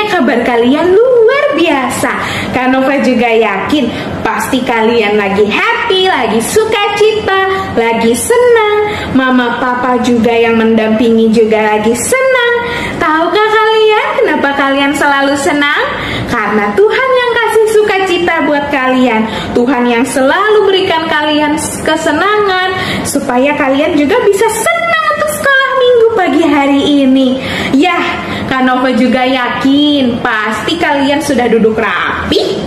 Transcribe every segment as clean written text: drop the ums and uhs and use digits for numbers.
kabar kalian luar biasa. Kak Nova juga yakin pasti kalian lagi happy, lagi sukacita, lagi senang. Mama papa juga yang mendampingi juga lagi senang. Tahukah kalian kenapa kalian selalu senang? Karena Tuhan yang kasih sukacita buat kalian. Tuhan yang selalu berikan kalian kesenangan supaya kalian juga bisa senang untuk sekolah minggu pagi hari ini. Yah, Kak Nova juga yakin pasti kalian sudah duduk rapi,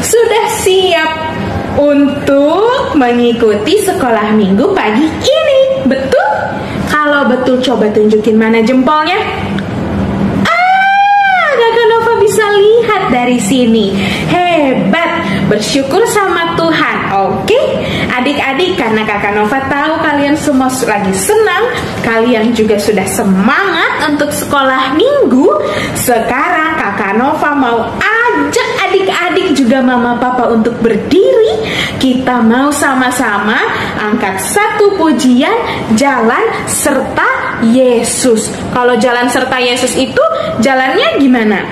sudah siap untuk mengikuti sekolah minggu pagi ini. Betul? Kalau betul coba tunjukin mana jempolnya. Kak Nova bisa lihat dari sini. Hebat, bersyukur sama Tuhan. Oke, adik-adik, karena Kakak Nova tahu kalian semua lagi senang, kalian juga sudah semangat untuk sekolah minggu. Sekarang Kakak Nova mau ajak adik-adik juga mama papa untuk berdiri. Kita mau sama-sama angkat satu pujian, jalan serta Yesus. Kalau jalan serta Yesus itu jalannya gimana?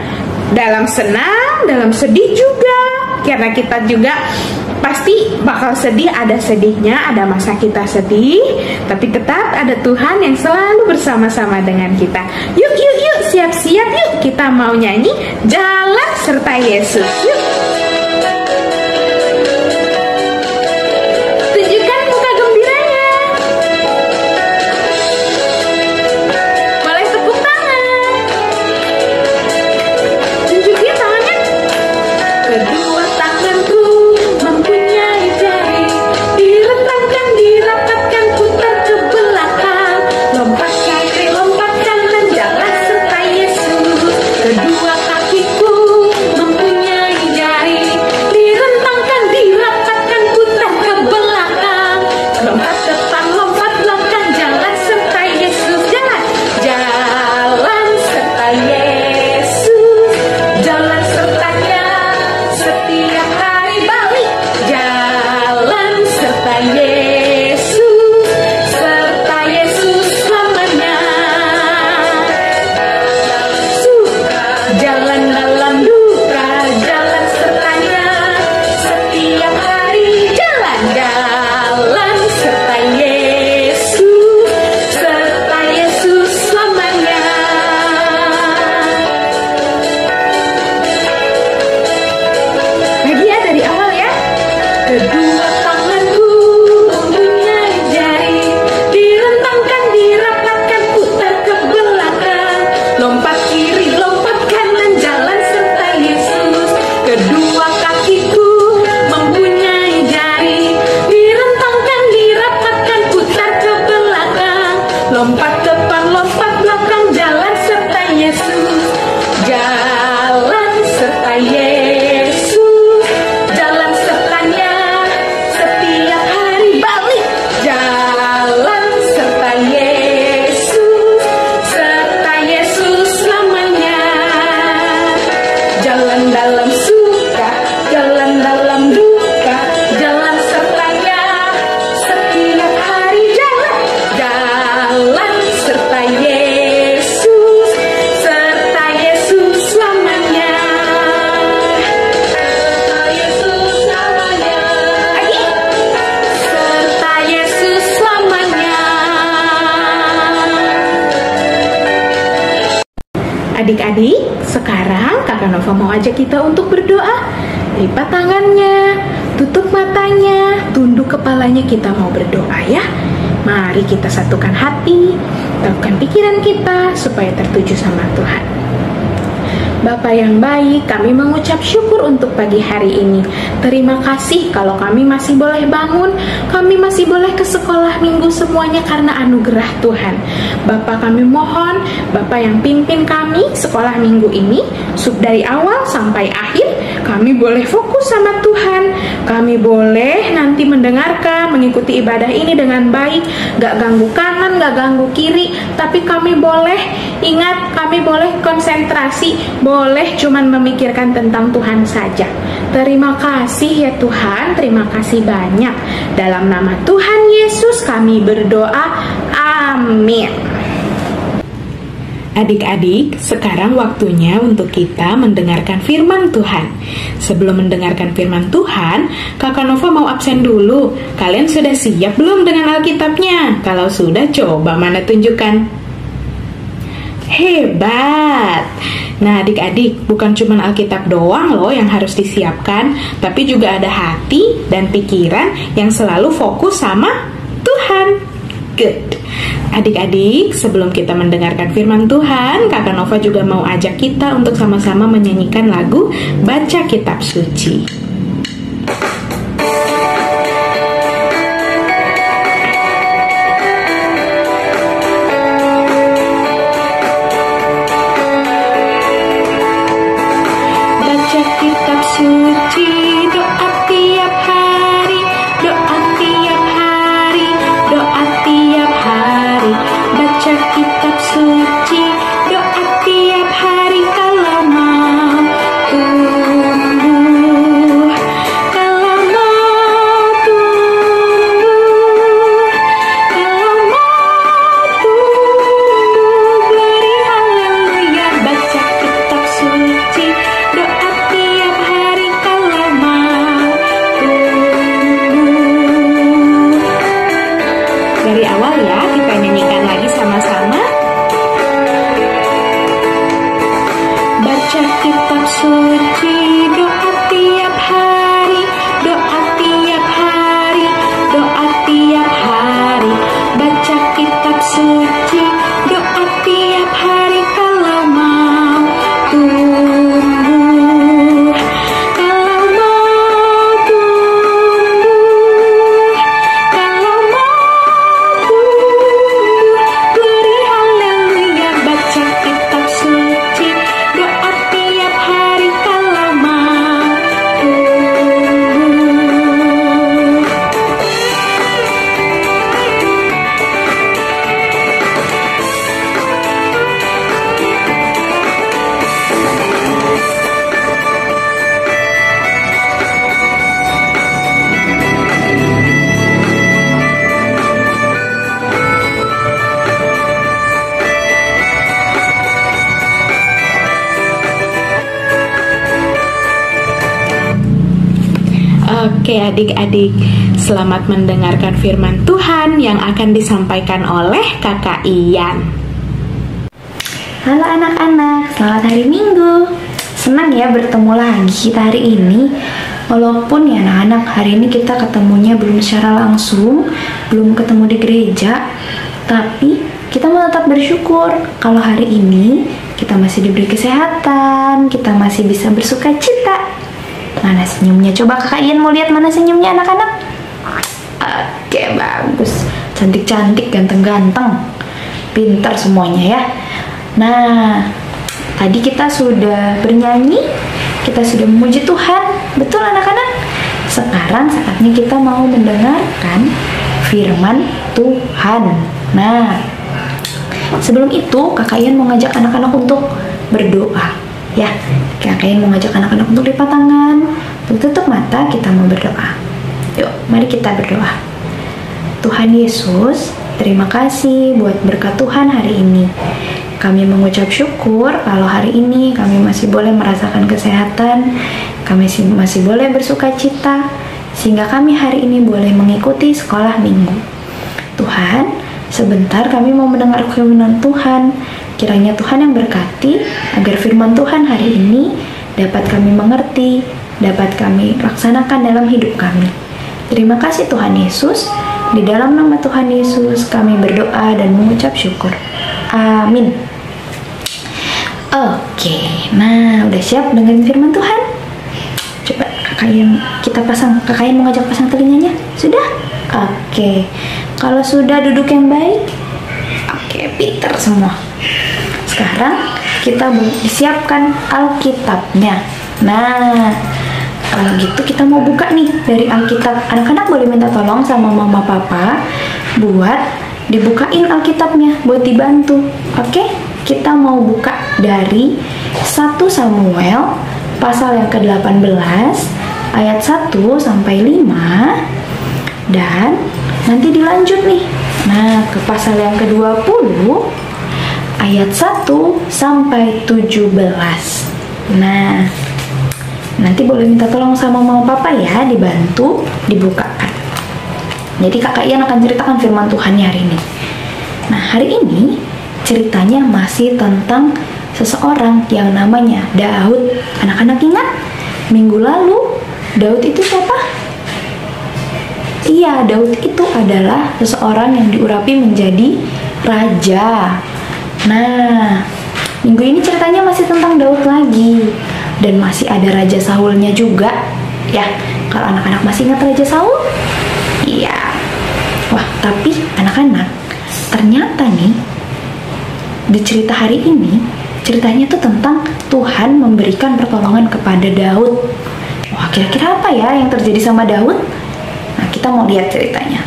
Dalam senang, dalam sedih juga. Karena kita juga pasti bakal sedih, ada sedihnya, ada masa kita sedih, tapi tetap ada Tuhan yang selalu bersama-sama dengan kita. Yuk, yuk, yuk, siap-siap yuk, kita mau nyanyi jalan serta Yesus. Yuk. Tunjukkan muka gembiranya. Boleh tepuk tangan. Tunjukin tangannya. Kedua tanganku mempunyai jari, direntangkan, dirapatkan, putar ke belakang, lompat kiri, lompat kanan, jalan serta Yesus. Kedua kakiku mempunyai jari, direntangkan, dirapatkan, putar ke belakang, lompat depan, lompat belakang, jalan serta Yesus. Jalan serta Yesus, jalan sertanya setiap hari balik. Jalan serta Yesus selamanya. Suka jalan dalam duka, jalan sertanya setiap hari. Jalan serta Yesus selamanya. Lagi ya, dari awal ya. Kedua tanganku mempunyai jari, direntangkan, dirapatkan, putar ke belakang, lompat kiri, lompat kanan, jalan serta Yesus. Kedua kakiku mempunyai jari, direntangkan, dirapatkan, putar ke belakang, lompat depan, lompat belakang, jalan serta Yesus. Jalan serta Yesus, jalan sertanya setiap hari balik. Jalan serta Yesus selamanya. Jalan dalam suka, jalan dalam duka, jalan sertanya setiap hari. Jalan serta Yesus selamanya. Yesus selamanya. Lagi. Serta Yesus selamanya. Adik-adik, sekarang Kakak Nova mau ajak kita untuk berdoa. Lipat tangannya, tutup matanya, tunduk kepalanya, kita mau berdoa ya. Mari kita satukan hati, teguhkan pikiran kita supaya tertuju sama Tuhan. Bapa yang baik, kami mengucap syukur untuk pagi hari ini. Terima kasih kalau kami masih boleh bangun, kami masih boleh ke sekolah minggu semuanya karena anugerah Tuhan. Bapa, kami mohon, Bapa yang pimpin kami sekolah minggu ini, dari awal sampai akhir, kami boleh fokus sama Tuhan. Kami boleh nanti mendengarkan, mengikuti ibadah ini dengan baik, gak ganggu kanan, gak ganggu kiri, tapi kami boleh ingat, kami boleh konsentrasi, boleh cuman memikirkan tentang Tuhan saja. Terima kasih ya Tuhan, terima kasih banyak. Dalam nama Tuhan Yesus kami berdoa, amin. Adik-adik, sekarang waktunya untuk kita mendengarkan firman Tuhan. Sebelum mendengarkan firman Tuhan, Kakak Nova mau absen dulu. Kalian sudah siap belum dengan Alkitabnya? Kalau sudah, coba mana tunjukkan. Hebat! Nah adik-adik, bukan cuma Alkitab doang loh yang harus disiapkan, tapi juga ada hati dan pikiran yang selalu fokus sama Tuhan. Good. Adik-adik, sebelum kita mendengarkan firman Tuhan, Kakak Nova juga mau ajak kita untuk sama-sama menyanyikan lagu Baca Kitab Suci. Baca kitab suci, doa tiap hari, doa tiap hari, doa tiap hari. Baca kitab suci, doa tiap hari kalau mau tumbuh, kalau mau tumbuh, kalau mau tumbuh. Glory haleluya. Baca kitab suci, doa tiap hari kalau mau tumbuh. Dari awal ya, kita nyanyikan lagi sama-sama. Baca kitab suci, doa tiap hari, doa tiap hari, doa tiap hari. Baca kitab suci, doa tiap hari kalau mau tumbuh, kalau mau tumbuh, kalau mau tumbuh. Glory haleluya. Baca kitab suci, doa tiap hari kalau mau tumbuh. Oke adik-adik, selamat mendengarkan firman Tuhan yang akan disampaikan oleh Kakak Ian. Halo anak-anak, selamat hari Minggu. Senang ya bertemu lagi kita hari ini. Walaupun ya anak-anak, hari ini kita ketemunya belum secara langsung, belum ketemu di gereja, tapi kita mau tetap bersyukur kalau hari ini kita masih diberi kesehatan, kita masih bisa bersuka cita. Mana senyumnya? Coba Kakak Ian mau lihat mana senyumnya anak-anak? Oke, bagus. Cantik-cantik, ganteng-ganteng. Pintar semuanya ya. Nah, tadi kita sudah bernyanyi, kita sudah memuji Tuhan. Betul anak-anak? Sekarang saatnya kita mau mendengarkan firman Tuhan. Nah, sebelum itu Kakak Ian mau ngajak anak-anak untuk berdoa. Ya, Kakak Ian mau ngajak anak-anak untuk lipat tangan, untuk tutup mata, kita mau berdoa. Yuk, mari kita berdoa. Tuhan Yesus, terima kasih buat berkat Tuhan hari ini. Kami mengucap syukur kalau hari ini kami masih boleh merasakan kesehatan, kami masih boleh bersuka cita, sehingga kami hari ini boleh mengikuti sekolah minggu. Tuhan, sebentar kami mau mendengar firman Tuhan. Kiranya Tuhan yang berkati agar firman Tuhan hari ini dapat kami mengerti, dapat kami laksanakan dalam hidup kami. Terima kasih Tuhan Yesus. Di dalam nama Tuhan Yesus kami berdoa dan mengucap syukur. Amin. Oke, nah udah siap dengerin firman Tuhan? Coba Kakak Ian mau ngajak pasang telinganya? Sudah? Oke. Kalau sudah duduk yang baik? Oke, pinter semua. Sekarang kita siapkan Alkitabnya. Nah, kalau gitu kita mau buka nih dari Alkitab. Anak-anak boleh minta tolong sama mama papa buat dibukain Alkitabnya, buat dibantu. Oke? Kita mau buka dari 1 Samuel pasal yang ke-18 ayat 1 sampai 5 dan nanti dilanjut nih. Nah, ke pasal yang ke-20 ayat 1 sampai 17. Nah, nanti boleh minta tolong sama mama papa ya, dibantu dibukakan. Jadi Kakak Ian akan ceritakan firman Tuhannya hari ini. Nah, hari ini ceritanya masih tentang seseorang yang namanya Daud. Anak-anak ingat? Minggu lalu Daud itu siapa? Iya, Daud itu adalah seseorang yang diurapi menjadi raja. Nah, minggu ini ceritanya masih tentang Daud lagi. Dan masih ada Raja Saulnya juga. Ya, kalau anak-anak masih ingat Raja Saul? Iya. Wah, tapi anak-anak, ternyata nih, di cerita hari ini, ceritanya tuh tentang Tuhan memberikan pertolongan kepada Daud. Wah, kira-kira apa ya yang terjadi sama Daud? Nah, kita mau lihat ceritanya.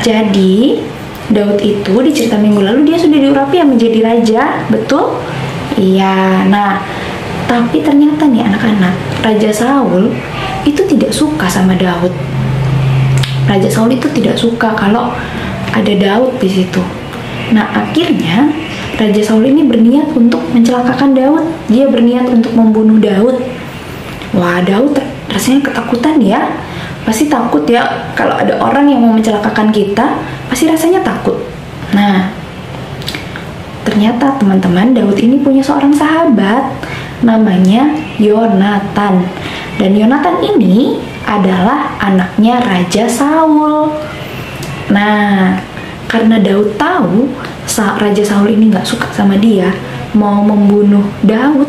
Jadi, Daud itu di cerita minggu lalu dia sudah diurapi yang menjadi raja, betul? Iya, nah, tapi ternyata nih anak-anak, Raja Saul itu tidak suka sama Daud. Raja Saul itu tidak suka kalau ada Daud di situ. Nah, akhirnya Raja Saul ini berniat untuk mencelakakan Daud. Dia berniat untuk membunuh Daud. Wah, Daud rasanya ketakutan ya. Pasti takut ya, kalau ada orang yang mau mencelakakan kita, pasti rasanya takut. Nah, ternyata teman-teman, Daud ini punya seorang sahabat namanya Yonatan. Dan Yonatan ini adalah anaknya Raja Saul. Nah, karena Daud tahu Raja Saul ini gak suka sama dia, mau membunuh Daud,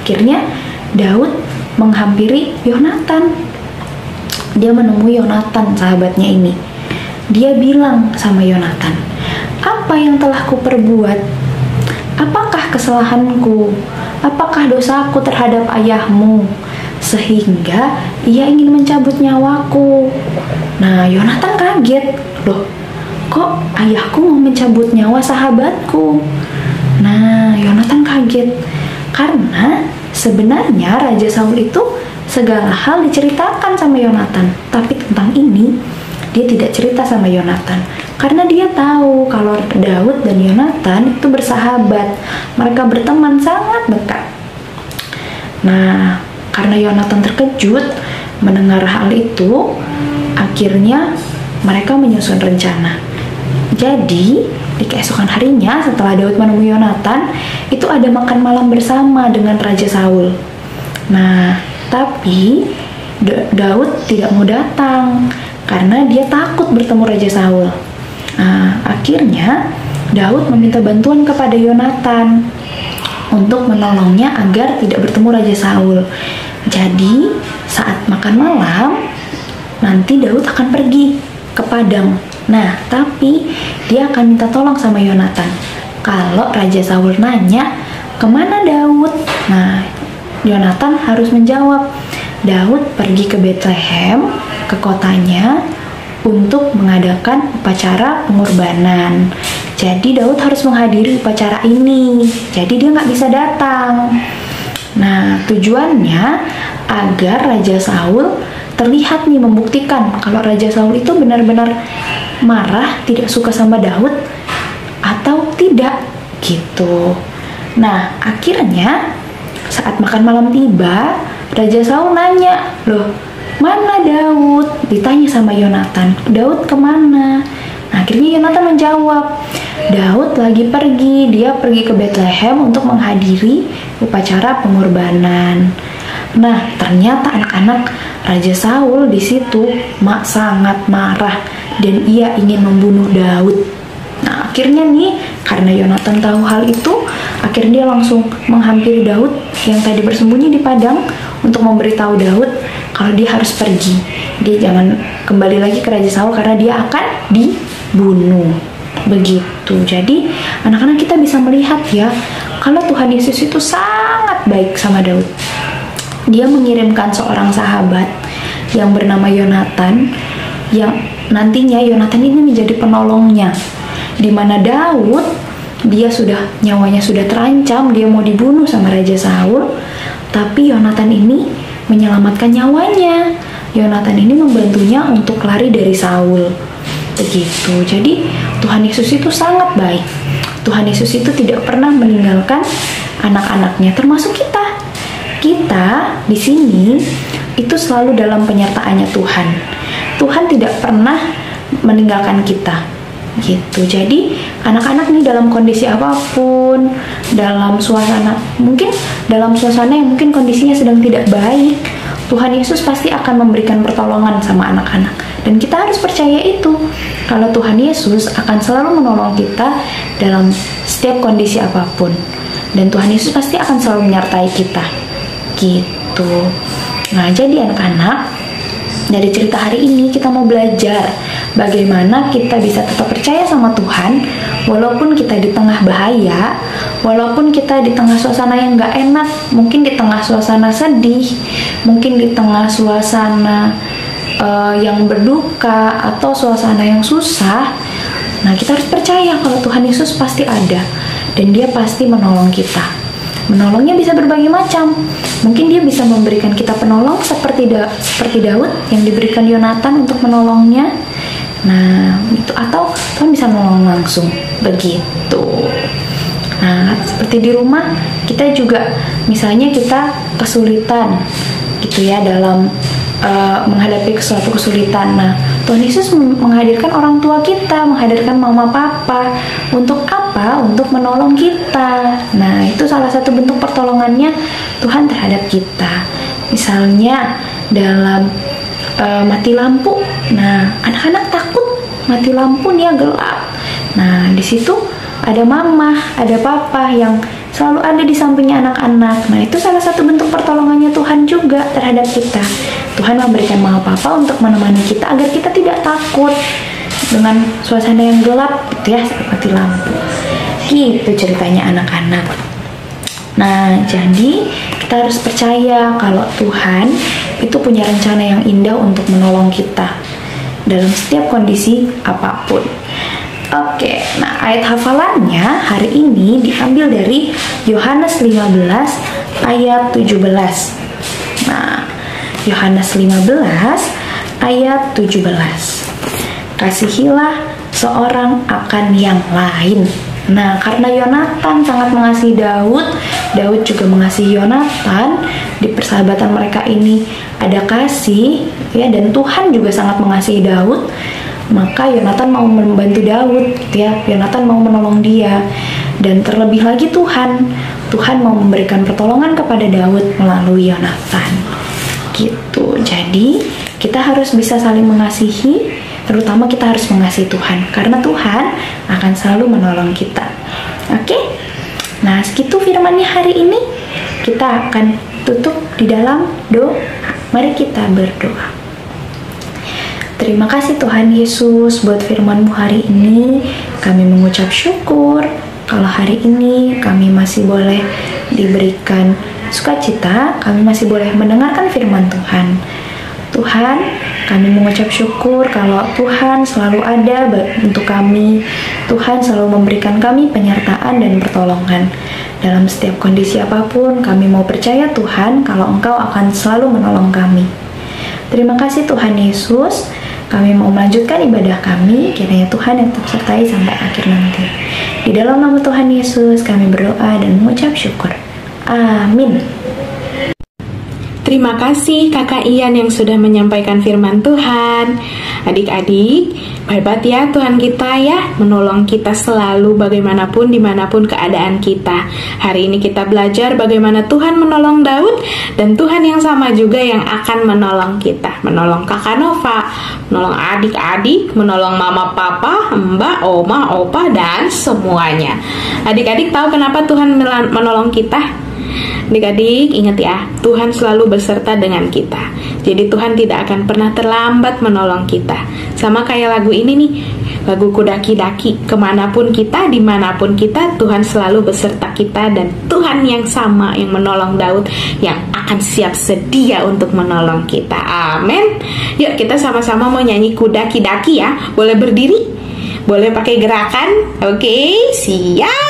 akhirnya Daud menghampiri Yonatan. Dia menemui Yonatan, sahabatnya ini. Dia bilang sama Yonatan, "Apa yang telah kuperbuat? Apakah kesalahanku? Apakah dosaku terhadap ayahmu? Sehingga ia ingin mencabut nyawaku." Nah, Yonatan kaget. Loh, kok ayahku mau mencabut nyawa sahabatku? Nah, Yonatan kaget. Karena sebenarnya Raja Saul itu segala hal diceritakan sama Yonatan, tapi tentang ini dia tidak cerita sama Yonatan karena dia tahu kalau Daud dan Yonatan itu bersahabat, mereka berteman sangat dekat. Nah, karena Yonatan terkejut mendengar hal itu, akhirnya mereka menyusun rencana. Jadi di keesokan harinya setelah Daud menemui Yonatan, itu ada makan malam bersama dengan Raja Saul. Nah, tapi Daud tidak mau datang karena dia takut bertemu Raja Saul. Nah, akhirnya Daud meminta bantuan kepada Yonatan untuk menolongnya agar tidak bertemu Raja Saul. Jadi saat makan malam nanti Daud akan pergi ke padang. Nah, tapi dia akan minta tolong sama Yonatan. Kalau Raja Saul nanya, "Kemana Daud?" Nah, Yonatan harus menjawab, Daud pergi ke Bethlehem, ke kotanya, untuk mengadakan upacara pengorbanan. Jadi Daud harus menghadiri upacara ini. Jadi dia nggak bisa datang. Nah, tujuannya agar Raja Saul terlihat nih, membuktikan kalau Raja Saul itu benar-benar marah, tidak suka sama Daud, atau tidak, gitu. Nah, akhirnya saat makan malam tiba, Raja Saul nanya, "Loh, mana Daud?" Ditanya sama Yonatan, "Daud kemana?" Akhirnya Yonatan menjawab, "Daud lagi pergi, dia pergi ke Bethlehem untuk menghadiri upacara pengorbanan." Nah, ternyata anak-anak, Raja Saul di situ sangat marah dan ia ingin membunuh Daud. Nah, akhirnya nih, karena Yonatan tahu hal itu, akhirnya dia langsung menghampiri Daud yang tadi bersembunyi di padang untuk memberitahu Daud kalau dia harus pergi. Dia jangan kembali lagi ke Raja Saul karena dia akan dibunuh. Begitu. Jadi, anak-anak kita bisa melihat ya, kalau Tuhan Yesus itu sangat baik sama Daud. Dia mengirimkan seorang sahabat yang bernama Yonatan, yang nantinya Yonatan ini menjadi penolongnya. Di mana Daud, nyawanya sudah terancam, dia mau dibunuh sama Raja Saul, tapi Yonatan ini menyelamatkan nyawanya. Yonatan ini membantunya untuk lari dari Saul. Begitu. Jadi Tuhan Yesus itu sangat baik. Tuhan Yesus itu tidak pernah meninggalkan anak-anaknya, termasuk kita. Kita di sini itu selalu dalam penyertaannya Tuhan. Tuhan tidak pernah meninggalkan kita. Gitu. Jadi anak-anak nih dalam kondisi apapun, dalam suasana yang mungkin kondisinya sedang tidak baik, Tuhan Yesus pasti akan memberikan pertolongan sama anak-anak. Dan kita harus percaya itu, kalau Tuhan Yesus akan selalu menolong kita dalam setiap kondisi apapun. Dan Tuhan Yesus pasti akan selalu menyertai kita. Gitu. Nah, jadi anak-anak, dari cerita hari ini kita mau belajar bagaimana kita bisa tetap percaya sama Tuhan walaupun kita di tengah bahaya, walaupun kita di tengah suasana yang gak enak, mungkin di tengah suasana sedih, mungkin di tengah suasana yang berduka atau suasana yang susah. Nah, kita harus percaya kalau Tuhan Yesus pasti ada dan Dia pasti menolong kita. Menolongnya bisa berbagai macam. Mungkin Dia bisa memberikan kita penolong seperti Daud yang diberikan Yonatan untuk menolongnya. Nah, itu, atau Tuhan bisa menolong langsung begitu. Nah, seperti di rumah kita juga, misalnya kita kesulitan gitu ya dalam menghadapi suatu kesulitan. Nah, Tuhan Yesus menghadirkan orang tua kita, menghadirkan mama papa. Untuk apa? Untuk menolong kita. Nah, itu salah satu bentuk pertolongannya Tuhan terhadap kita. Misalnya dalam mati lampu. Nah, anak-anak takut mati lampu nih, gelap. Nah, di situ ada mama, ada papa yang selalu ada di sampingnya anak-anak. Nah, itu salah satu bentuk pertolongannya Tuhan juga terhadap kita. Tuhan memberikan mama papa untuk menemani kita agar kita tidak takut dengan suasana yang gelap gitu ya, seperti lampu. Gitu ceritanya anak-anak. Nah, jadi kita harus percaya kalau Tuhan itu punya rencana yang indah untuk menolong kita dalam setiap kondisi apapun. Oke, nah ayat hafalannya hari ini diambil dari Yohanes 15 ayat 17. Nah, Yohanes 15 ayat 17. Kasihilah seorang akan yang lain. Nah, karena Yonatan sangat mengasihi Daud, Daud juga mengasihi Yonatan. Di persahabatan mereka ini ada kasih, ya, dan Tuhan juga sangat mengasihi Daud. Maka Yonatan mau membantu Daud, ya. Yonatan mau menolong dia. Dan terlebih lagi Tuhan mau memberikan pertolongan kepada Daud melalui Yonatan. Gitu. Jadi kita harus bisa saling mengasihi, terutama kita harus mengasihi Tuhan, karena Tuhan akan selalu menolong kita. Oke? Nah, segitu firman-Nya hari ini. Kita akan tutup di dalam doa. Mari kita berdoa. Terima kasih Tuhan Yesus buat firman-Mu hari ini. Kami mengucap syukur kalau hari ini kami masih boleh diberikan sukacita, kami masih boleh mendengarkan firman Tuhan. Tuhan, kami mengucap syukur kalau Tuhan selalu ada untuk kami. Tuhan selalu memberikan kami penyertaan dan pertolongan. Dalam setiap kondisi apapun, kami mau percaya Tuhan kalau Engkau akan selalu menolong kami. Terima kasih Tuhan Yesus. Kami mau melanjutkan ibadah kami, kiranya Tuhan yang tetap sertai sampai akhir nanti. Di dalam nama Tuhan Yesus, kami berdoa dan mengucap syukur. Amin. Terima kasih Kakak Ian yang sudah menyampaikan firman Tuhan. Adik-adik, hebat ya Tuhan kita ya, menolong kita selalu bagaimanapun, dimanapun keadaan kita. Hari ini kita belajar bagaimana Tuhan menolong Daud, dan Tuhan yang sama juga yang akan menolong kita. Menolong Kakak Nova, menolong adik-adik, menolong mama papa, mbak, oma, opa, dan semuanya. Adik-adik tahu kenapa Tuhan menolong kita? Adik-adik ingat ya, Tuhan selalu beserta dengan kita. Jadi Tuhan tidak akan pernah terlambat menolong kita. Sama kayak lagu ini nih, lagu Kudaki-daki. Kemanapun kita, dimanapun kita, Tuhan selalu beserta kita. Dan Tuhan yang sama yang menolong Daud, yang akan siap sedia untuk menolong kita. Amin. Yuk kita sama-sama mau nyanyi Kudaki-daki ya. Boleh berdiri? Boleh pakai gerakan? Oke, siap.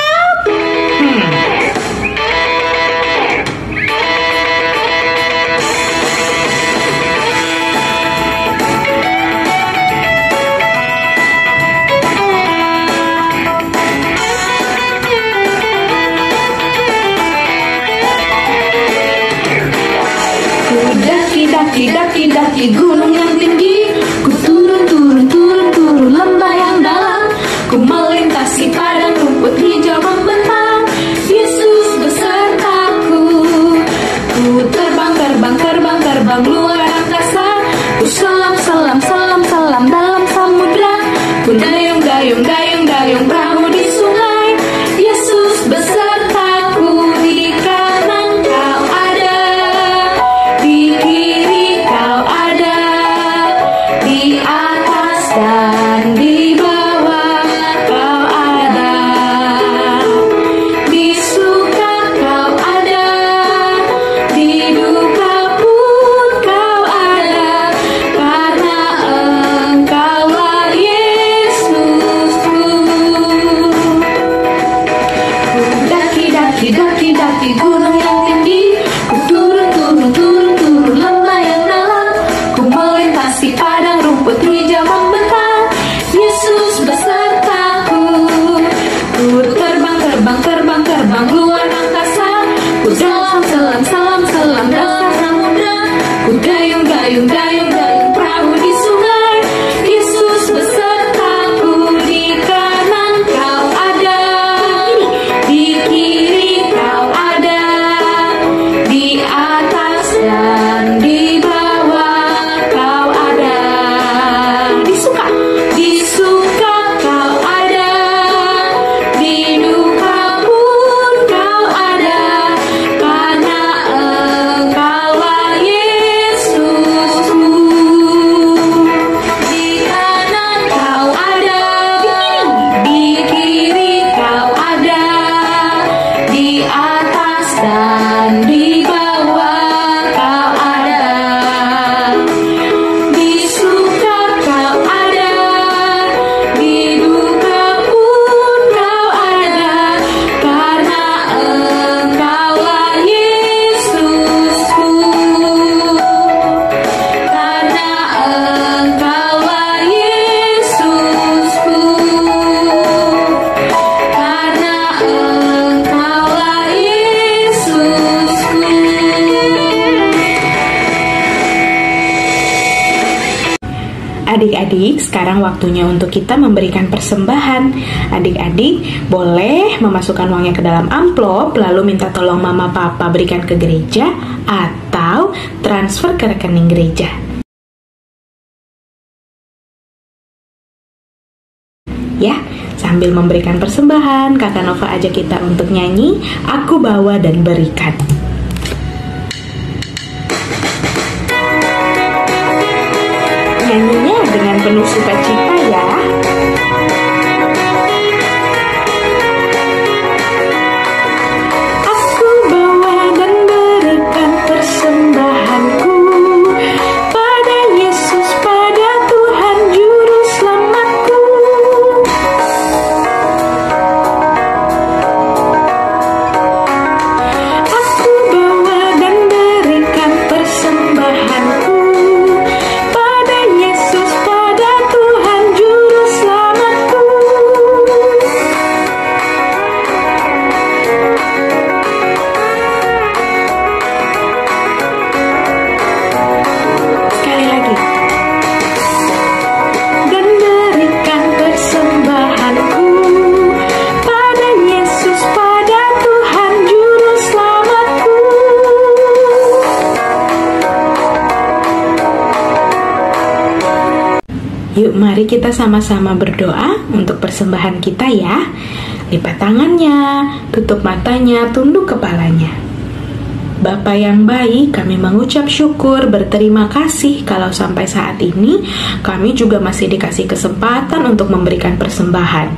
daki gunung yang tinggi, ku turun, turun, turun, turun lembah yang dalam, ku melintasi padang rumput hijau membentang. Yesus besertaku, ku terbang, terbang, terbang, terbang luar angkasa, ku selam, selam, selam, selam dalam samudra, ku dayung, dayung, dayung, dayung perahu di sungai. Yesus besertaku, di kanan kau ada, di kiri kau ada, di atas dan di bawah kau ada, di suka kau ada, di duka pun kau ada, karena Engkaulah Yesusku. Ku daki, daki, daki, daki gunung yang tinggi, ku turun, turun, turun, turun lembah yang dalam, ku melintasi padang rumput hijau membentang. Yesus besertaku, ku terbang, terbang, terbang, terbang luar angkasa, ku selam, selam, selam, selam dalam samudra, ku dayung, dayung, dayung, dayung perahu di sungai. Yesus besertaku, di kanan kau ada, di kiri kau ada, di atas dan di bawah kau ada, di suka kau ada, di duka pun kau ada, karena Engkaulah Yesusku. Di kanan kau ada, di kiri kau ada, di atas dan di bawah kau ada, di suka kau ada, di duka pun kau ada, karena Engkaulah Yesusku, karena Engkaulah Yesusku, karena Engkaulah Yesusku. Adik-adik, sekarang waktunya untuk kita memberikan persembahan. Adik-adik boleh memasukkan uangnya ke dalam amplop, lalu minta tolong mama papa berikan ke gereja, atau transfer ke rekening gereja. Ya, sambil memberikan persembahan, Kakak Nova ajak kita untuk nyanyi Aku Bawa dan Berikan. Nyanyinya dengan penuh sukacita ya. Aku bawa dan berikan persembahanku pada Yesus, pada Tuhan Juru Selamatku. Aku bawa dan berikan persembahanku pada Yesus, pada Tuhan Juru Selamatku. Sekali lagi. Dan berikan persembahanku pada Yesus, pada Tuhan Juru Selamatku. Yuk mari kita sama-sama berdoa untuk persembahan kita ya. Lipat tangannya, tutup matanya, tunduk kepalanya. Bapa yang baik, kami mengucap syukur, berterima kasih kalau sampai saat ini kami juga masih dikasih kesempatan untuk memberikan persembahan.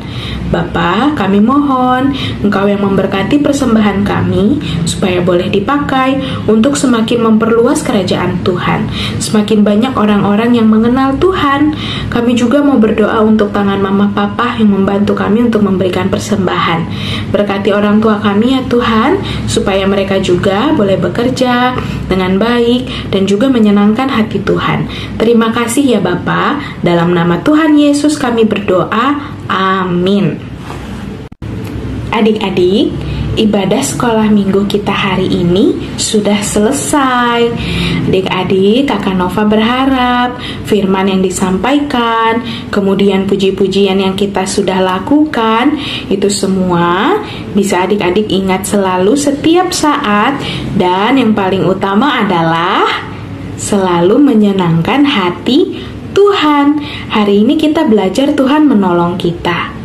Bapa, kami mohon Engkau yang memberkati persembahan kami supaya boleh dipakai untuk semakin memperluas kerajaan Tuhan. Semakin banyak orang-orang yang mengenal Tuhan. Kami juga mau berdoa untuk tangan mama papa yang membantu kami untuk memberikan persembahan. Berkati orang tua kami ya Tuhan, supaya mereka juga boleh bekerja dengan baik dan juga menyenangkan hati Tuhan. Terima kasih ya Bapa. Dalam nama Tuhan Yesus kami berdoa. Amin. Adik-adik, ibadah sekolah minggu kita hari ini sudah selesai. Adik-adik, Kakak Nova berharap firman yang disampaikan, kemudian puji-pujian yang kita sudah lakukan, itu semua bisa adik-adik ingat selalu setiap saat. Dan yang paling utama adalah selalu menyenangkan hati Tuhan. Hari ini kita belajar Tuhan menolong kita.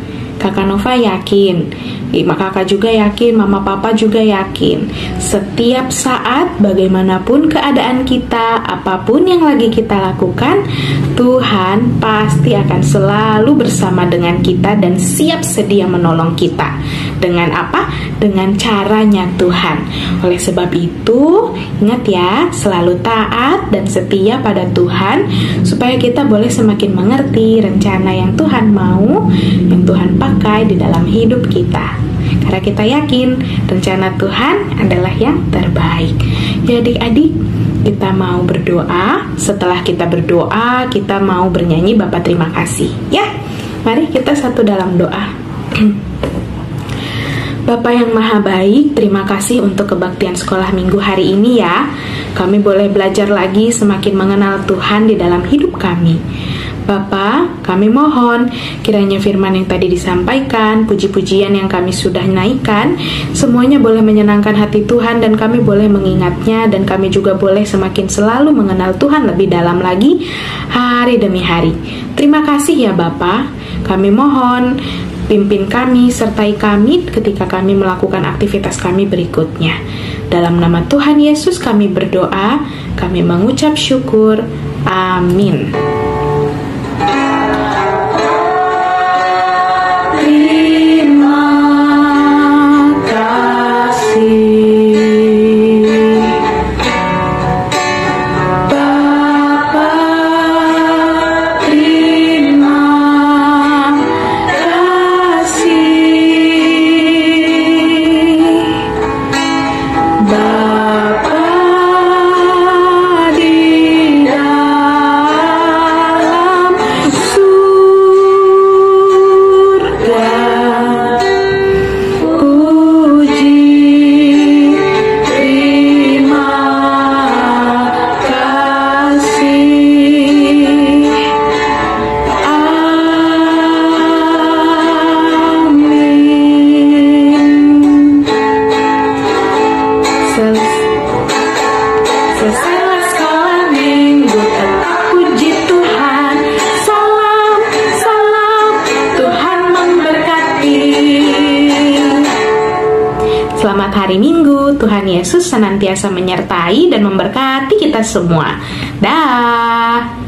Kakak Nova yakin, kakak juga yakin, mama papa juga yakin, setiap saat bagaimanapun keadaan kita, apapun yang lagi kita lakukan, Tuhan pasti akan selalu bersama dengan kita dan siap sedia menolong kita. Dengan apa? Dengan caranya Tuhan. Oleh sebab itu, ingat ya, selalu taat dan setia pada Tuhan, supaya kita boleh semakin mengerti rencana yang Tuhan mau, yang Tuhan pakai di dalam hidup kita. Karena kita yakin rencana Tuhan adalah yang terbaik. Ya adik-adik, kita mau berdoa. Setelah kita berdoa, kita mau bernyanyi Bapa terima kasih. Ya, mari kita satu dalam doa. Bapa yang maha baik, terima kasih untuk kebaktian sekolah minggu hari ini ya. Kami boleh belajar lagi semakin mengenal Tuhan di dalam hidup kami. Bapa, kami mohon kiranya firman yang tadi disampaikan, puji-pujian yang kami sudah naikkan, semuanya boleh menyenangkan hati Tuhan dan kami boleh mengingatnya, dan kami juga boleh semakin selalu mengenal Tuhan lebih dalam lagi hari demi hari. Terima kasih ya Bapa. Kami mohon pimpin kami, sertai kami ketika kami melakukan aktivitas kami berikutnya. Dalam nama Tuhan Yesus kami berdoa, kami mengucap syukur. Amin. Selesai sekolah minggu, tetap puji Tuhan. Salam, salam, Tuhan memberkati. Selamat hari Minggu, Tuhan Yesus senantiasa menyertai dan memberkati kita semua. Dah.